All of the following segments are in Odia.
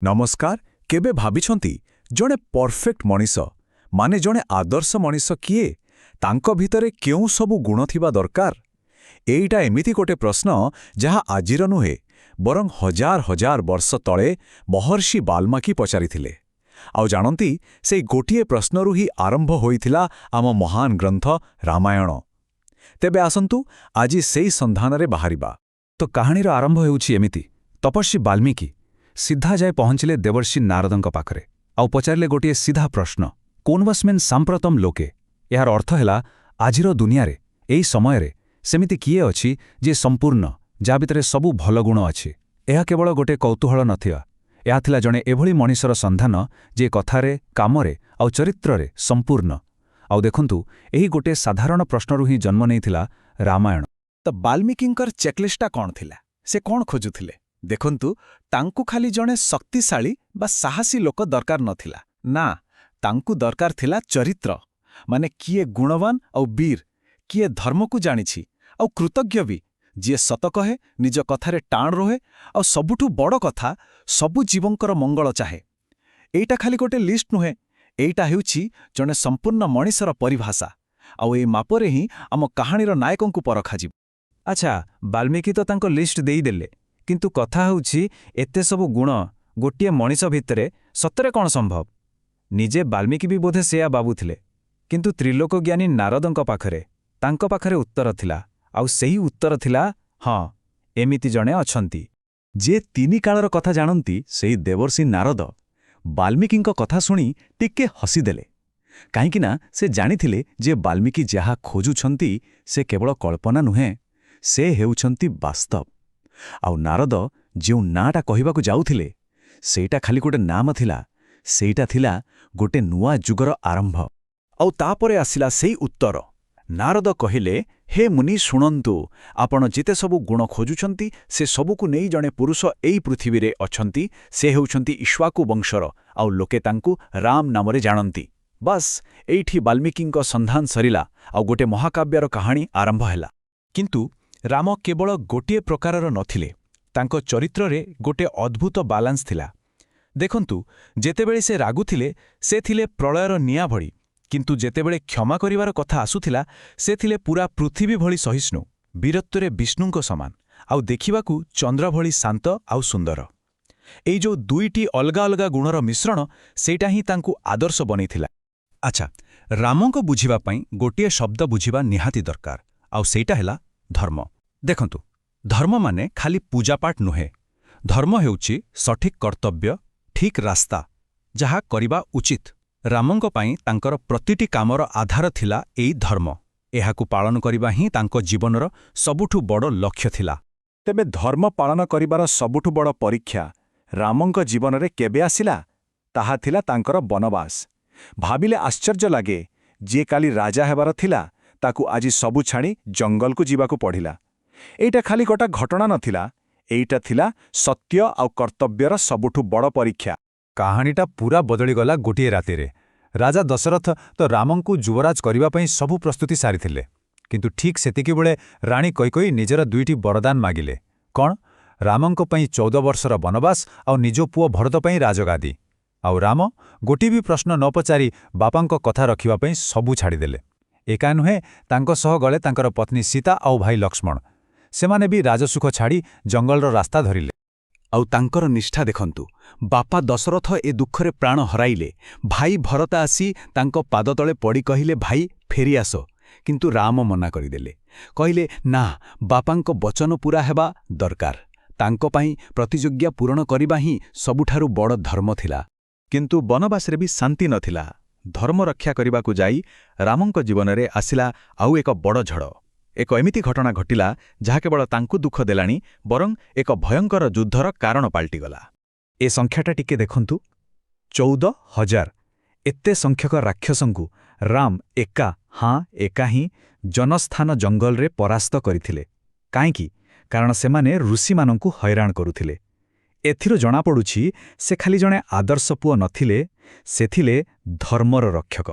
ନମସ୍କାର। କେବେ ଭାବିଛନ୍ତି ଜଣେ ପରଫେକ୍ଟ ମଣିଷ ମାନେ ଜଣେ ଆଦର୍ଶ ମଣିଷ କିଏ? ତାଙ୍କ ଭିତରେ କେଉଁ ସବୁ ଗୁଣ ଥିବା ଦରକାର? ଏଇଟା ଏମିତି ଗୋଟେ ପ୍ରଶ୍ନ ଯାହା ଆଜିର ନୁହେଁ, ବରଂ ହଜାର ହଜାର ବର୍ଷ ତଳେ ମହର୍ଷି ବାଲ୍ମୀକି ପଚାରିଥିଲେ। ଆଉ ଜାଣନ୍ତି, ସେଇ ଗୋଟିଏ ପ୍ରଶ୍ନରୁ ହିଁ ଆରମ୍ଭ ହୋଇଥିଲା ଆମ ମହାନ ଗ୍ରନ୍ଥ ରାମାୟଣ। ତେବେ ଆସନ୍ତୁ ଆଜି ସେଇ ସନ୍ଧାନରେ ବାହାରିବା। ତ କାହାଣୀର ଆରମ୍ଭ ହେଉଛି ଏମିତି। ତପସ୍ୱୀ ବାଲ୍ମୀକି ସିଧା ଯାଇ ପହଞ୍ଚିଲେ ଦେବର୍ଷି ନାରଦଙ୍କ ପାଖରେ ଆଉ ପଚାରିଲେ ଗୋଟିଏ ସିଧା ପ୍ରଶ୍ନ, କୋନ୍ବସ୍ମିନ୍ ସାମ୍ପ୍ରତମ୍ ଲୋକେ। ଏହାର ଅର୍ଥ ହେଲା, ଆଜିର ଦୁନିଆରେ, ଏହି ସମୟରେ ସେମିତି କିଏ ଅଛି ଯିଏ ସମ୍ପୂର୍ଣ୍ଣ, ଯାହା ଭିତରେ ସବୁ ଭଲ ଗୁଣ ଅଛି? ଏହା କେବଳ ଗୋଟିଏ କୌତୂହଳ ନଥିଲା, ଏହା ଥିଲା ଜଣେ ଏଭଳି ମଣିଷର ସନ୍ଧାନ ଯିଏ କଥାରେ, କାମରେ ଆଉ ଚରିତ୍ରରେ ସମ୍ପୂର୍ଣ୍ଣ। ଆଉ ଦେଖନ୍ତୁ, ଏହି ଗୋଟିଏ ସାଧାରଣ ପ୍ରଶ୍ନରୁ ହିଁ ଜନ୍ମ ନେଇଥିଲା ରାମାୟଣ। ତ ବାଲ୍ମୀକିଙ୍କର ଚେକ୍ଲିଷ୍ଟଟା କ'ଣ ଥିଲା? ସେ କ'ଣ ଖୋଜୁଥିଲେ? ଦେଖନ୍ତୁ, ତାଙ୍କୁ ଖାଲି ଜଣେ ଶକ୍ତିଶାଳୀ ବା ସାହସୀ ଲୋକ ଦରକାର ନଥିଲା। ନା, ତାଙ୍କୁ ଦରକାର ଥିଲା ଚରିତ୍ର। ମାନେ କିଏ ଗୁଣବାନ ଆଉ ବୀର, କିଏ ଧର୍ମକୁ ଜାଣିଛି ଆଉ କୃତଜ୍ଞ ବି, ଯିଏ ସତ କହେ, ନିଜ କଥାରେ ଟାଣ ରୁହେ ଆଉ ସବୁଠୁ ବଡ଼ କଥା, ସବୁ ଜୀବଙ୍କର ମଙ୍ଗଳ ଚାହେଁ। ଏଇଟା ଖାଲି ଗୋଟେ ଲିଷ୍ଟ ନୁହେଁ, ଏଇଟା ହେଉଛି ଜଣେ ସମ୍ପୂର୍ଣ୍ଣ ମଣିଷର ପରିଭାଷା। ଆଉ ଏଇ ମାପରେ ହିଁ ଆମ କାହାଣୀର ନାୟକଙ୍କୁ ପରଖାଯିବ। ଆଚ୍ଛା, ବାଲ୍ମୀକି ତ ତାଙ୍କ ଲିଷ୍ଟ ଦେଇଦେଲେ, କିନ୍ତୁ କଥା ହେଉଛି ଏତେ ସବୁ ଗୁଣ ଗୋଟିଏ ମଣିଷ ଭିତରେ ସତରେ କ'ଣ ସମ୍ଭବ? ନିଜେ ବାଲ୍ମୀକି ବି ବୋଧେ ସେୟା ଭାବୁଥିଲେ। କିନ୍ତୁ ତ୍ରିଲୋକଜ୍ଞାନୀ ନାରଦଙ୍କ ପାଖରେ, ତାଙ୍କ ପାଖରେ ଉତ୍ତର ଥିଲା। ଆଉ ସେହି ଉତ୍ତର ଥିଲା, ହଁ, ଏମିତି ଜଣେ ଅଛନ୍ତି ଯିଏ ତିନି କାଳର କଥା ଜାଣନ୍ତି। ସେଇ ଦେବର୍ଷି ନାରଦ ବାଲ୍ମୀକିଙ୍କ କଥା ଶୁଣି ଟିକେ ହସିଦେଲେ। କାହିଁକିନା ସେ ଜାଣିଥିଲେ ଯେ ବାଲ୍ମୀକି ଯାହା ଖୋଜୁଛନ୍ତି ସେ କେବଳ କଳ୍ପନା ନୁହେଁ, ସେ ହେଉଛନ୍ତି ବାସ୍ତବ। ଆଉ ନାରଦ ଯେଉଁ ନାଁଟା କହିବାକୁ ଯାଉଥିଲେ, ସେଇଟା ଖାଲି ଗୋଟେ ନାମ ଥିଲା, ସେଇଟା ଥିଲା ଗୋଟେ ନୂଆ ଯୁଗର ଆରମ୍ଭ। ଆଉ ତାପରେ ଆସିଲା ସେଇ ଉତ୍ତର। ନାରଦ କହିଲେ, ହେ ମୁନି ଶୁଣନ୍ତୁ, ଆପଣ ଯେତେ ସବୁ ଗୁଣ ଖୋଜୁଛନ୍ତି ସେ ସବୁକୁ ନେଇ ଜଣେ ପୁରୁଷ ଏଇ ପୃଥିବୀରେ ଅଛନ୍ତି। ସେ ହେଉଛନ୍ତି ଇକ୍ଷ୍ୱାକୁ ବଂଶର, ଆଉ ଲୋକେ ତାଙ୍କୁ ରାମ ନାମରେ ଜାଣନ୍ତି। ବାସ୍, ଏଇଠି ବାଲ୍ମୀକିଙ୍କ ସନ୍ଧାନ ସରିଲା ଆଉ ଗୋଟେ ମହାକାବ୍ୟର କାହାଣୀ ଆରମ୍ଭ ହେଲା। କିନ୍ତୁ ରାମ କେବଳ ଗୋଟିଏ ପ୍ରକାରର ନଥିଲେ, ତାଙ୍କ ଚରିତ୍ରରେ ଗୋଟେ ଅଦ୍ଭୁତ ବାଲାନ୍ସ ଥିଲା। ଦେଖନ୍ତୁ, ଯେତେବେଳେ ସେ ରାଗୁଥିଲେ ସେ ଥିଲେ ପ୍ରଳୟର ନିଆଁ ଭଳି, କିନ୍ତୁ ଯେତେବେଳେ କ୍ଷମା କରିବାର କଥା ଆସୁଥିଲା ସେ ଥିଲେ ପୂରା ପୃଥିବୀ ଭଳି ସହିଷ୍ଣୁ, ବୀରତ୍ୱରେ ବିଷ୍ଣୁଙ୍କ ସମାନ, ଆଉ ଦେଖିବାକୁ ଚନ୍ଦ୍ର ଭଳି ଶାନ୍ତ ଆଉ ସୁନ୍ଦର। ଏଇ ଯେଉଁ ଦୁଇଟି ଅଲଗା ଅଲଗା ଗୁଣର ମିଶ୍ରଣ, ସେଇଟା ହିଁ ତାଙ୍କୁ ଆଦର୍ଶ ବନେଇଥିଲା। ଆଚ୍ଛା, ରାମଙ୍କ ବୁଝିବା ପାଇଁ ଗୋଟିଏ ଶବ୍ଦ ବୁଝିବା ନିହାତି ଦରକାର, ଆଉ ସେଇଟା ହେଲା ଧର୍ମ। ଦେଖନ୍ତୁ, ଧର୍ମ ମାନେ ଖାଲି ପୂଜାପାଠ ନୁହେଁ। ଧର୍ମ ହେଉଛି ସଠିକ୍ କର୍ତ୍ତବ୍ୟ, ଠିକ୍ ରାସ୍ତା, ଯାହା କରିବା ଉଚିତ। ରାମଙ୍କ ପାଇଁ ତାଙ୍କର ପ୍ରତିଟି କାମର ଆଧାର ଥିଲା ଏଇ ଧର୍ମ। ଏହାକୁ ପାଳନ କରିବା ହିଁ ତାଙ୍କ ଜୀବନର ସବୁଠୁ ବଡ଼ ଲକ୍ଷ୍ୟ ଥିଲା। ତେବେ ଧର୍ମ ପାଳନ କରିବାର ସବୁଠୁ ବଡ଼ ପରୀକ୍ଷା ରାମଙ୍କ ଜୀବନରେ କେବେ ଆସିଲା? ତାହା ଥିଲା ତାଙ୍କର ବନବାସ। ଭାବିଲେ ଆଶ୍ଚର୍ଯ୍ୟ ଲାଗେ, ଯିଏ କାଲି ରାଜା ହେବାର ଥିଲା, ତାକୁ ଆଜି ସବୁ ଛାଡ଼ି ଜଙ୍ଗଲକୁ ଯିବାକୁ ପଡ଼ିଲା। ଏଇଟା ଖାଲି ଗୋଟା ଘଟଣା ନଥିଲା, ଏଇଟା ଥିଲା ସତ୍ୟ ଆଉ କର୍ତ୍ତବ୍ୟର ସବୁଠୁ ବଡ଼ ପରୀକ୍ଷା। କାହାଣୀଟା ପୁରା ବଦଳିଗଲା ଗୋଟିଏ ରାତିରେ। ରାଜା ଦଶରଥ ତ ରାମଙ୍କୁ ଯୁବରାଜ କରିବା ପାଇଁ ସବୁ ପ୍ରସ୍ତୁତି ସାରିଥିଲେ, କିନ୍ତୁ ଠିକ୍ ସେତିକିବେଳେ ରାଣୀ କୈକେୟୀ ନିଜର ଦୁଇଟି ବରଦାନ ମାଗିଲେ। କ'ଣ? ରାମଙ୍କ ପାଇଁ 14 ବର୍ଷର ବନବାସ ଆଉ ନିଜ ପୁଅ ଭରତ ପାଇଁ ରାଜଗାଦି। ଆଉ ରାମ ଗୋଟିଏ ବି ପ୍ରଶ୍ନ ନ ପଚାରି ବାପାଙ୍କ କଥା ରଖିବା ପାଇଁ ସବୁ ଛାଡ଼ିଦେଲେ। ଏକା ନୁହେଁ, ତାଙ୍କ ସହ ଗଲେ ତାଙ୍କର ପତ୍ନୀ ସୀତା ଆଉ ଭାଇ ଲକ୍ଷ୍ମଣ। ସେମାନେ ବି ରାଜସୁଖ ଛାଡ଼ି ଜଙ୍ଗଲର ରାସ୍ତା ଧରିଲେ। ଆଉ ତାଙ୍କର ନିଷ୍ଠା ଦେଖନ୍ତୁ। ବାପା ଦଶରଥ ଏ ଦୁଃଖରେ ପ୍ରାଣ ହରାଇଲେ। ଭାଇ ଭରତ ଆସି ତାଙ୍କ ପାଦତଳେ ପଡ଼ି କହିଲେ, ଭାଇ ଫେରିଆସ। କିନ୍ତୁ ରାମ ମନା କରିଦେଲେ। କହିଲେ, ନା, ବାପାଙ୍କ ବଚନ ପୂରା ହେବା ଦରକାର। ତାଙ୍କ ପାଇଁ ପ୍ରତିଯୋଗ୍ୟ ପୂରଣ କରିବା ହିଁ ସବୁଠାରୁ ବଡ଼ ଧର୍ମ ଥିଲା। କିନ୍ତୁ ବନବାସରେ ବି ଶାନ୍ତି ନଥିଲା। ଧର୍ମ ରକ୍ଷା କରିବାକୁ ଯାଇ ରାମଙ୍କ ଜୀବନରେ ଆସିଲା ଆଉ ଏକ ବଡ଼ ଝଡ଼। ଏକ ଏମିତି ଘଟଣା ଘଟିଲା ଯାହା କେବଳ ତାଙ୍କୁ ଦୁଃଖ ଦେଲାଣି, ବରଂ ଏକ ଭୟଙ୍କର ଯୁଦ୍ଧର କାରଣ ପାଲଟିଗଲା। ଏ ସଂଖ୍ୟାଟା ଟିକେ ଦେଖନ୍ତୁ, 14,000। ଏତେ ସଂଖ୍ୟକ ରାକ୍ଷସଙ୍କୁ ରାମ ଏକା ହିଁ ଜନସ୍ଥାନ ଜଙ୍ଗଲରେ ପରାସ୍ତ କରିଥିଲେ। କାହିଁକି? କାରଣ ସେମାନେ ଋଷିମାନଙ୍କୁ ହଇରାଣ କରୁଥିଲେ। ଏଥିରୁ ଜଣାପଡ଼ୁଛି ସେ ଖାଲି ଜଣେ ଆଦର୍ଶ ପୁଅ ନଥିଲେ, ସେ ଥିଲେ ଧର୍ମର ରକ୍ଷକ।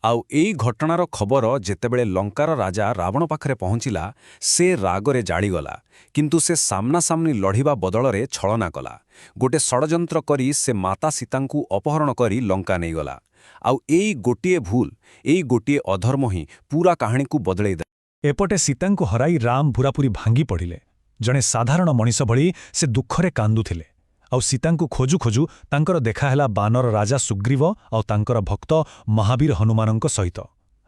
ଆଉ ଏଇ ଘଟଣାର ଖବର ଯେତେବେଳେ ଲଙ୍କାର ରାଜା ରାବଣ ପାଖରେ ପହଞ୍ଚିଲା, ସେ ରାଗରେ ଜାଳିଗଲା। କିନ୍ତୁ ସେ ସାମ୍ନାସାମ୍ନି ଲଢ଼ିବା ବଦଳରେ ଛଳନା କଲା। ଗୋଟେ ଷଡ଼ଯନ୍ତ୍ର କରି ସେ ମାତା ସୀତାଙ୍କୁ ଅପହରଣ କରି ଲଙ୍କା ନେଇଗଲା। ଆଉ ଏଇ ଗୋଟିଏ ଭୁଲ, ଏଇ ଗୋଟିଏ ଅଧର୍ମ ହିଁ ପୂରା କାହାଣୀକୁ ବଦଳେଇ ଦେଲା। ଏପଟେ ସୀତାଙ୍କୁ ହରାଇ ରାମ ପୂରାପୂରି ଭାଙ୍ଗି ପଡ଼ିଲେ। ଜଣେ ସାଧାରଣ ମଣିଷ ଭଳି ସେ ଦୁଃଖରେ କାନ୍ଦୁଥିଲେ। ଆଉ ସୀତାଙ୍କୁ ଖୋଜୁ ଖୋଜୁ ତାଙ୍କର ଦେଖାହେଲା ବାନର ରାଜା ସୁଗ୍ରୀବ ଆଉ ତାଙ୍କର ଭକ୍ତ ମହାବୀର ହନୁମାନଙ୍କ ସହିତ।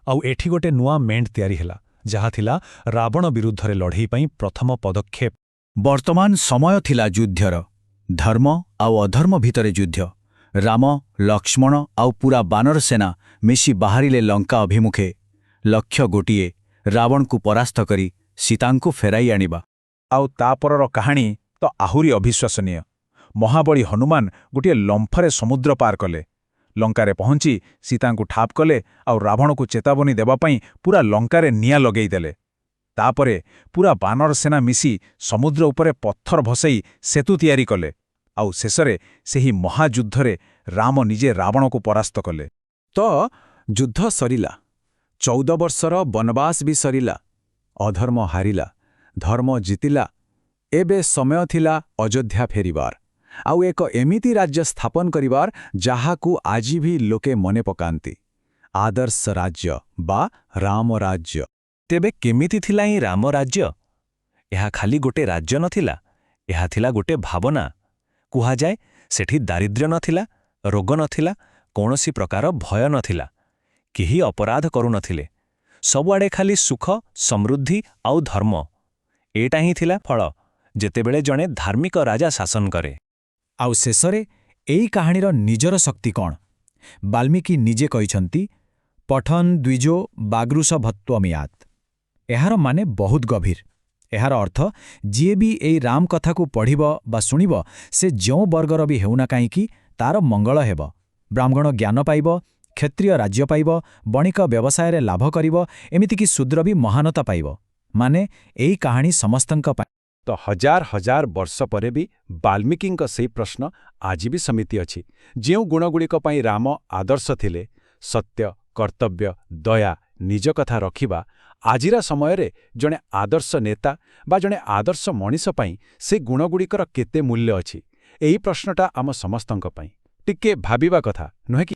ଆଉ ଏଠି ଗୋଟେ ନୂଆ ମେଣ୍ଟ ତିଆରି ହେଲା, ଯାହା ଥିଲା ରାବଣ ବିରୁଦ୍ଧରେ ଲଢ଼େଇ ପାଇଁ ପ୍ରଥମ ପଦକ୍ଷେପ। ବର୍ତ୍ତମାନ ସମୟ ଥିଲା ଯୁଦ୍ଧର। ଧର୍ମ ଆଉ ଅଧର୍ମ ଭିତରେ ଯୁଦ୍ଧ। ରାମ, ଲକ୍ଷ୍ମଣ ଆଉ ପୂରା ବାନର ସେନା ମିଶି ବାହାରିଲେ ଲଙ୍କା ଅଭିମୁଖେ। ଲକ୍ଷ୍ୟ ଗୋଟିଏ, ରାବଣକୁ ପରାସ୍ତ କରି ସୀତାଙ୍କୁ ଫେରାଇ ଆଣିବା। ଆଉ ତାପରର କାହାଣୀ ତ ଆହୁରି ଅବିଶ୍ୱାସନୀୟ। ମହାବଳୀ ହନୁମାନ ଗୋଟିଏ ଲମ୍ଫରେ ସମୁଦ୍ର ପାର କଲେ। ଲଙ୍କାରେ ପହଞ୍ଚି ସୀତାଙ୍କୁ ଠାପ୍ କଲେ ଆଉ ରାବଣକୁ ଚେତାବନୀ ଦେବାପାଇଁ ପୂରା ଲଙ୍କାରେ ନିଆଁ ଲଗେଇଦେଲେ। ତାପରେ ପୂରା ବାନର ସେନା ମିଶି ସମୁଦ୍ର ଉପରେ ପଥର ଭସେଇ ସେତୁ ତିଆରି କଲେ। ଆଉ ଶେଷରେ ସେହି ମହାଯୁଦ୍ଧରେ ରାମ ନିଜେ ରାବଣକୁ ପରାସ୍ତ କଲେ। ତ ଯୁଦ୍ଧ ସରିଲା। 14 ବର୍ଷର ବନବାସ ବି ସରିଲା। ଅଧର୍ମ ହାରିଲା, ଧର୍ମ ଜିତିଲା। ଏବେ ସମୟ ଥିଲା ଅଯୋଧ୍ୟା ଫେରିବାର, ଆଉ ଏକ ଏମିତି ରାଜ୍ୟ ସ୍ଥାପନ କରିବାର ଯାହାକୁ ଆଜି ବି ଲୋକେ ମନେ ପକାନ୍ତି, ଆଦର୍ଶ ରାଜ୍ୟ ବା ରାମ ରାଜ୍ୟ। ତେବେ କେମିତି ଥିଲା ଏହି ରାମ ରାଜ୍ୟ? ଏହା ଖାଲି ଗୋଟେ ରାଜ୍ୟ ନଥିଲା, ଏହା ଥିଲା ଗୋଟେ ଭାବନା। କୁହାଯାଏ ସେଠି ଦାରିଦ୍ର୍ୟ ନଥିଲା, ରୋଗ ନଥିଲା, କୌଣସି ପ୍ରକାର ଭୟ ନଥିଲା। କେହି ଅପରାଧ କରୁନଥିଲେ। ସବୁଆଡ଼େ ଖାଲି ସୁଖ, ସମୃଦ୍ଧି ଆଉ ଧର୍ମ। ଏଇଟା ହିଁ ଥିଲା ଫଳ ଯେତେବେଳେ ଜଣେ ଧାର୍ମିକ ରାଜା ଶାସନ କରେ। ଆଉ ଶେଷରେ ଏଇ କାହାଣୀର ନିଜର ଶକ୍ତି କ'ଣ? ବାଲ୍ମୀକି ନିଜେ କହିଛନ୍ତି, ପଠନ୍ ଦ୍ୱିଜୋ ବାଗୃଶ ଭତ୍ୱମିୟାତ୍। ଏହାର ମାନେ ବହୁତ ଗଭୀର। ଏହାର ଅର୍ଥ, ଯିଏ ବି ଏଇ ରାମ କଥାକୁ ପଢ଼ିବ ବା ଶୁଣିବ, ସେ ଯେଉଁ ବର୍ଗର ବି ହେଉନା କାହିଁକି, ତାର ମଙ୍ଗଳ ହେବ। ବ୍ରାହ୍ମଣ ଜ୍ଞାନ ପାଇବ, କ୍ଷତ୍ରିୟ ରାଜ୍ୟ ପାଇବ, ବଣିକ ବ୍ୟବସାୟରେ ଲାଭ କରିବ, ଏମିତିକି ଶୂଦ୍ର ବି ମହାନତା ପାଇବ। ମାନେ ଏଇ କାହାଣୀ ସମସ୍ତଙ୍କ ପାଇଁ। ତ ହଜାର ହଜାର ବର୍ଷ ପରେ ବି ବାଲ୍ମୀକିଙ୍କ ସେହି ପ୍ରଶ୍ନ ଆଜି ବି ସେମିତି ଅଛି। ଯେଉଁ ଗୁଣଗୁଡ଼ିକ ପାଇଁ ରାମ ଆଦର୍ଶ ଥିଲେ, ସତ୍ୟ, କର୍ତ୍ତବ୍ୟ, ଦୟା, ନିଜ କଥା ରଖିବା, ଆଜିର ସମୟରେ ଜଣେ ଆଦର୍ଶ ନେତା ବା ଜଣେ ଆଦର୍ଶ ମଣିଷ ପାଇଁ ସେ ଗୁଣଗୁଡ଼ିକର କେତେ ମୂଲ୍ୟ ଅଛି? ଏହି ପ୍ରଶ୍ନଟା ଆମ ସମସ୍ତଙ୍କ ପାଇଁ ଟିକେ ଭାବିବା କଥା, ନୁହେଁ କି?